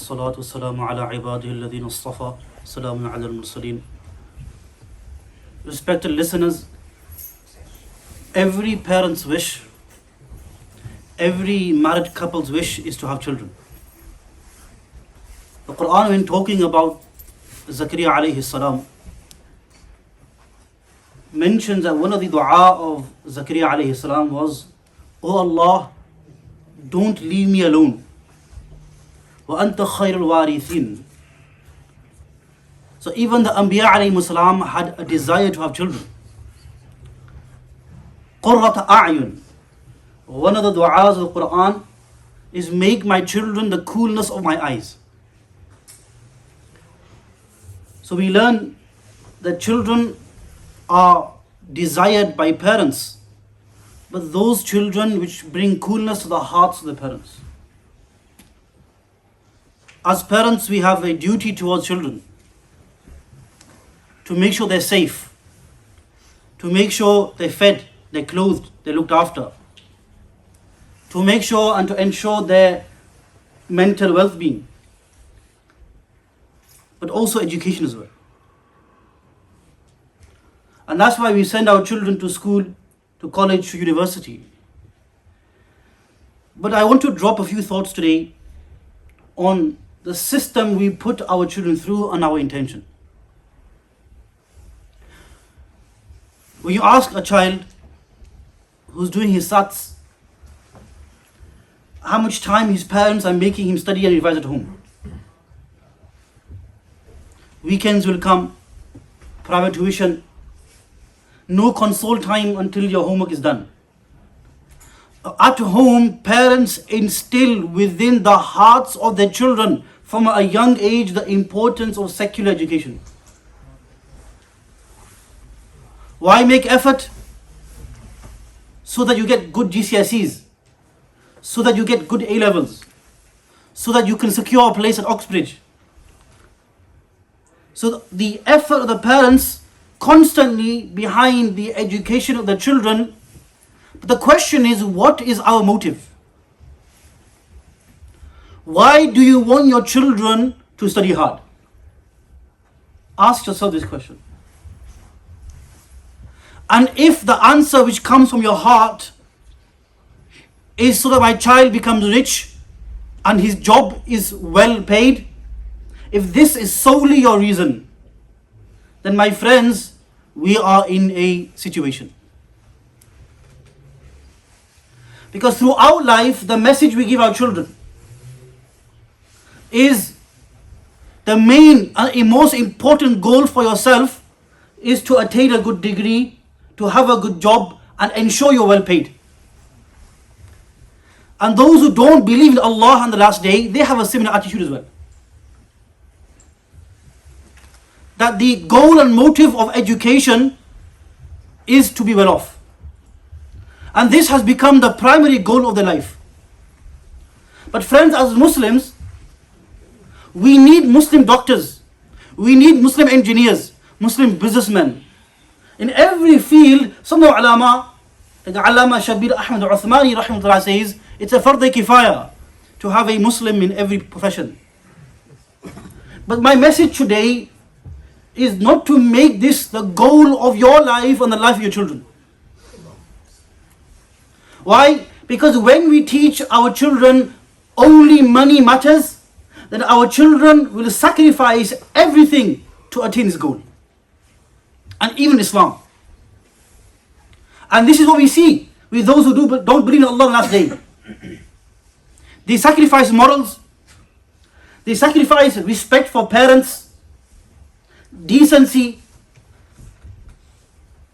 والصلاة والسلام على عباده الذين اصطفى سلام على المرسلين. Respected listeners, every parent's wish, every married couple's wish is to have children. The Quran, when talking about Zakaria alayhi salam, mentions that one of the dua of Zakaria alayhi salam was, "O Allah, don't leave me alone. Wa anta khairul warithin." So even the Anbiya alayhi salam had a desire to have children. Qurrata a'yun. One of the du'as of the Quran is, "Make my children the coolness of my eyes." So we learn that children are desired by parents, but those children which bring coolness to the hearts of the parents. As parents, we have a duty towards children to make sure they're safe, to make sure they're fed, they're clothed, they're looked after, to make sure and to ensure their mental well-being, but also education as well. And that's why we send our children to school, to college, to university. But I want to drop a few thoughts today on the system we put our children through and our intention. When you ask a child who's doing his sats how much time his parents are making him study and revise at home, weekends will come, private tuition, no console time until your homework is done. At home, parents instill within the hearts of their children from a young age the importance of secular education. Why make effort? So that you get good GCSEs, so that you get good A-levels, so that you can secure a place at Oxbridge. So the effort of the parents constantly behind the education of the children. But the question is, what is our motive? Why do you want your children to study hard? Ask yourself this question. And if the answer which comes from your heart is so that my child becomes rich and his job is well paid, if this is solely your reason, then my friends, we are in a situation. Because throughout life, the message we give our children is the main and most important goal for yourself is to attain a good degree, to have a good job, and ensure you're well paid. And those who don't believe in Allah and the last day, they have a similar attitude as well. That the goal and motive of education is to be well off. And this has become the primary goal of their life. But friends, as Muslims, we need Muslim doctors, we need Muslim engineers, Muslim businessmen. In every field, some of the ulama, like Allama Shabir Ahmad Uthmani rahimahullah says, it's a fard kifaya to have a Muslim in every profession. But my message today is not to make this the goal of your life and the life of your children. Why? Because when we teach our children only money matters, then our children will sacrifice everything to attain this goal. And even Islam. And this is what we see with those who don't believe in Allah on the last day. They sacrifice morals, they sacrifice respect for parents, decency.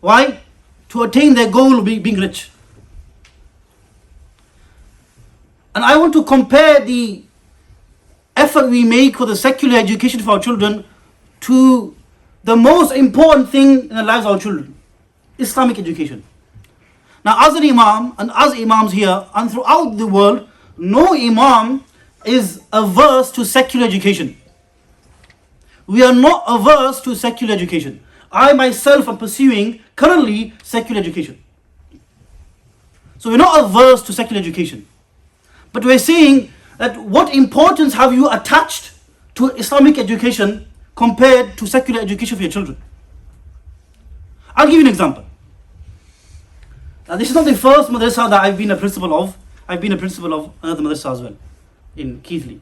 Why? To attain their goal of being rich. And I want to compare the effort we make for the secular education for our children to the most important thing in the lives of our children, Islamic education. Now, as an Imam and as Imams here and throughout the world, no Imam is averse to secular education. We are not averse to secular education. I myself am pursuing currently secular education. So we're not averse to secular education. But we're saying that what importance have you attached to Islamic education compared to secular education for your children? I'll give you an example. Now, this is not the first madrasa that I've been a principal of. I've been a principal of another madrasa as well, in Keithley.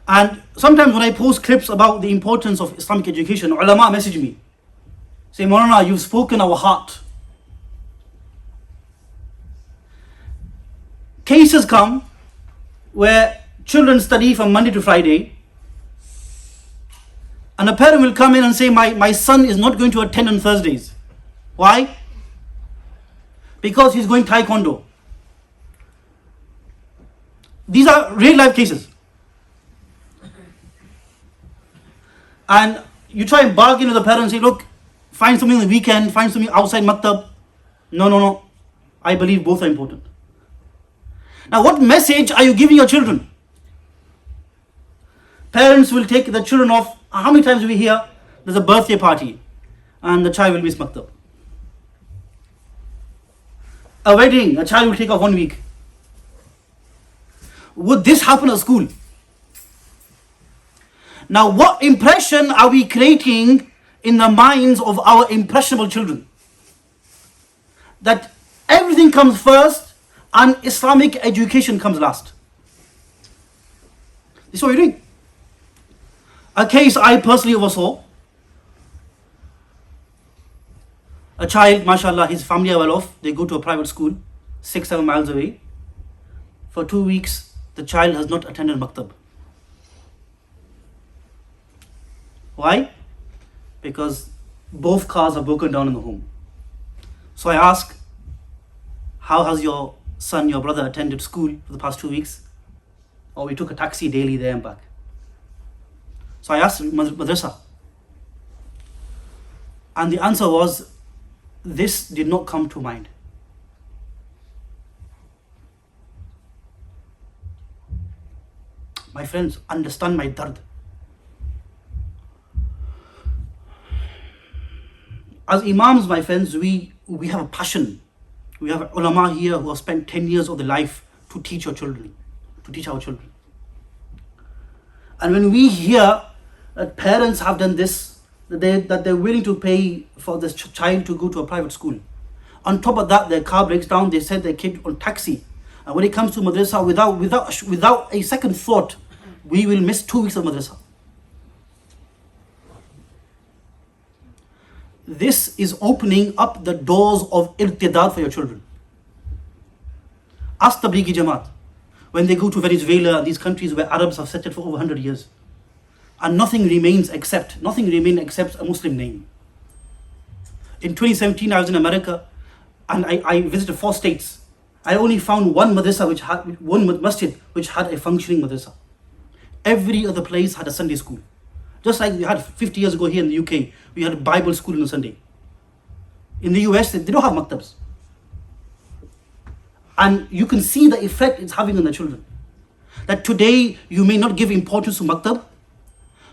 And sometimes when I post clips about the importance of Islamic education, ulama message me, say, Mawlana, you've spoken our heart. Cases come where children study from Monday to Friday, and a parent will come in and say, my son is not going to attend on Thursdays. Why? Because he's going taekwondo. These are real life cases. And you try and bargain with the parent and say, look, find something on the weekend, find something outside maktab. No. I believe both are important. Now, what message are you giving your children? Parents will take the children off. How many times do we hear there's a birthday party and the child will miss maktab? A wedding, a child will take off 1 week. Would this happen at school? Now, what impression are we creating in the minds of our impressionable children? That everything comes first and Islamic education comes last. This is what we're doing. A case I personally oversaw. A child, mashallah, his family are well off. They go to a private school, 6-7 miles away. For 2 weeks, the child has not attended maktab. Why? Because both cars are broken down in the home. So I ask, how has your son, your brother attended school for the past 2 weeks? Or we took a taxi daily there and back. So I asked Madrasah. And the answer was, this did not come to mind. My friends, understand my dard. As imams, my friends, we have a passion. We have ulama here who have spent 10 years of their life to teach your children, to teach our children. And when we hear that parents have done this, that they're willing to pay for this child to go to a private school. On top of that, their car breaks down, they send their kid on taxi. And when it comes to madrasa, without a second thought, we will miss 2 weeks of madrasa. This is opening up the doors of irtidad for your children. Ask the Tablighi Jamaat, when they go to Venezuela, these countries where Arabs have settled for over 100 years, and nothing remains except a Muslim name. In 2017, I was in America, and I visited 4 states. I only found one masjid which had a functioning madrasa. Every other place had a Sunday school. Just like we had 50 years ago here in the UK, we had a Bible school on a Sunday. In the US, they don't have maktabs. And you can see the effect it's having on the children. That today, you may not give importance to maktab.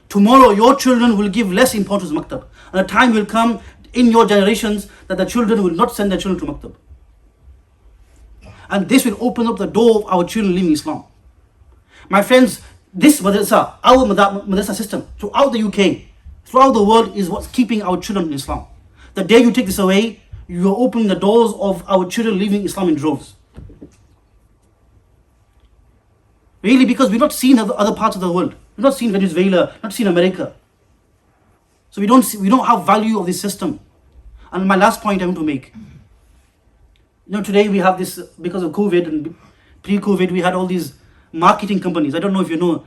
Tomorrow, your children will give less importance to maktab. And a time will come in your generations that the children will not send their children to maktab. And this will open up the door of our children living Islam. My friends, this madrasa, our madrasa system, throughout the UK, throughout the world, is what's keeping our children in Islam. The day you take this away, you are opening the doors of our children leaving Islam in droves. Really, because we've not seen other parts of the world. We've not seen Venezuela, not seen America. So we don't have value of this system. And my last point I want to make. Today we have this, because of COVID and pre-COVID, we had all these marketing companies. I don't know if you know,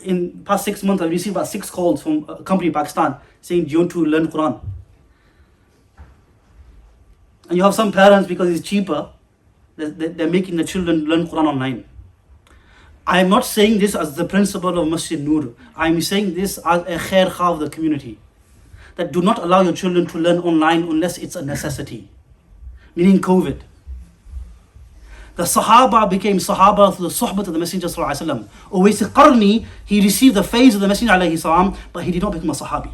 in the past 6 months, I've received about 6 calls from a company in Pakistan saying, do you want to learn Quran? And you have some parents, because it's cheaper, they're making the children learn Quran online. I am not saying this as the principle of Masjid Noor. I am saying this as a khair khah of the community. That do not allow your children to learn online unless it's a necessity. Meaning COVID. The Sahaba became Sahaba through the Suhbat of the Messenger Sallallahu Alaihi Wasallam. Uwais Qarni, he received the phase of the Messenger Alaihi Salam, but he did not become a Sahabi.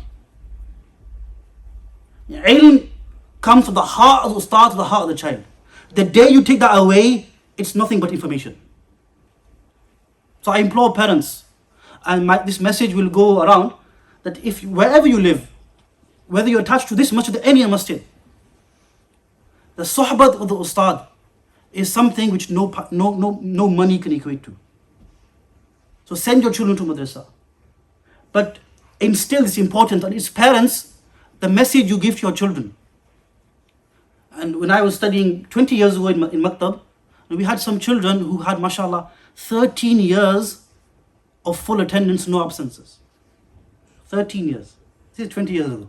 Ilm comes from the heart of the ustad to the heart of the child. The day you take that away, it's nothing but information. So I implore parents, and this message will go around, that if wherever you live, whether you're attached to this masjid or any masjid, the sohbat of the ustad is something which no money can equate to. So send your children to madrasa. But instill this important, and it's parents, the message you give to your children. And when I was studying 20 years ago in Maktab, we had some children who had, mashallah, 13 years of full attendance, no absences. 13 years. This is 20 years ago.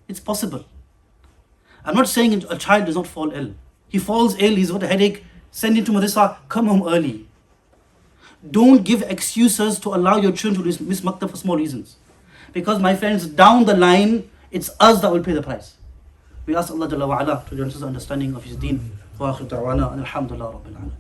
It's possible. I'm not saying a child does not fall ill. He falls ill, he's got a headache, send him to madrasa, come home early. Don't give excuses to allow your children to miss Maktab for small reasons. Because my friends, down the line, it's us that will pay the price. We ask Allah Jalla wa Ala to grant us understanding of His deen. Wa akhiru da'wana, and alhamdulillah rabbil alamin.